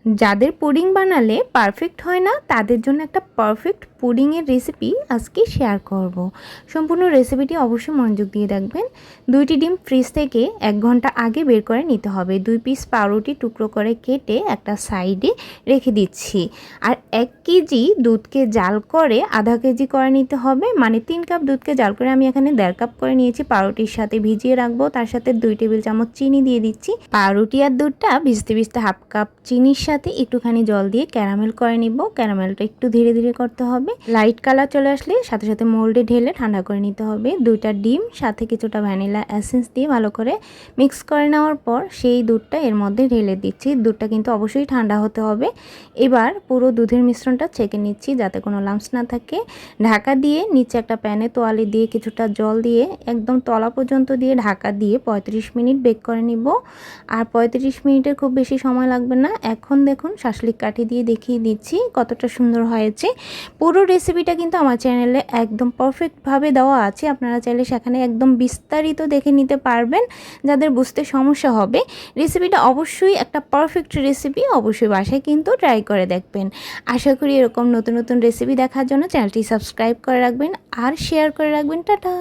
যাদের পুডিং বানালে পারফেক্ট হয় না তাদের জন্য একটা পারফেক্ট পুডিংয়ের রেসিপি আজকে শেয়ার করব। সম্পূর্ণ রেসিপিটি অবশ্যই মনোযোগ দিয়ে দেখবেন। 2টি ডিম ফ্রিজ থেকে 1 ঘন্টা আগে বের করে নিতে হবে। 2 পিস পাউরুটি টুকরো করে কেটে একটা সাইডে রেখে দিচ্ছি। আর 1 কেজি দুধকে জাল করে আধা কেজি করে নিতে হবে। মানে 3 কাপ দুধকে জাল করে আমি এখানে 1.5 কাপ করে নিয়েছি। পাউরুটির সাথে ভিজিয়ে রাখবো। তার সাথে 2 টেবিল চামচ চিনি দিয়ে দিচ্ছি। পাউরুটি আর দুধটা ভিজতে ভিজতে হাফ কাপ চিনির সাথে একটুখানি জল দিয়ে ক্যারামেল করে নিব। ক্যারামেলটা একটু ধীরে ধীরে করতে হবে। লাইট কালার চলে আসলে সাথে সাথে মোল্ডে ঢেলে ঠান্ডা করে নিতে হবে। 2টা ডিম সাথে কিছুটা ভ্যানিলা এসেন্স দিয়ে ভালো করে মিক্স করে নেওয়ার পর সেই দুধটা এর মধ্যে ঢেলে দিচ্ছি। দুধটা কিন্তু অবশ্যই ঠান্ডা হতে হবে। এবার পুরো দুধের মিশ্রণটা ছেঁকে নিচ্ছি যাতে কোনো লাম্পস না থাকে। ঢাকা দিয়ে নিচে একটা প্যানে তোয়ালে দিয়ে কিছুটা জল দিয়ে একদম তলা পর্যন্ত দিয়ে ঢাকা দিয়ে 35 মিনিট বেক করে নিব। আর 35 মিনিটের খুব বেশি সময় লাগবে না। এখন দেখুন শাসলিক কাঠি দিয়ে দেখিয়ে দিচ্ছি কতটা সুন্দর হয়েছে। পুরো রেসিপিটা কিন্তু আমার চ্যানেলে একদম পারফেক্টভাবে দেওয়া আছে। আপনারা চাইলে সেখানে একদম বিস্তারিত দেখে নিতে পারবেন। যাদের বুঝতে সমস্যা হবে, রেসিপিটা অবশ্যই একটা পারফেক্ট রেসিপি, অবশ্যই বাসায় কিন্তু ট্রাই করে দেখবেন। আশা করি এরকম নতুন নতুন রেসিপি দেখার জন্য চ্যানেলটি সাবস্ক্রাইব করে রাখবেন আর শেয়ার করে রাখবেন। টাটা।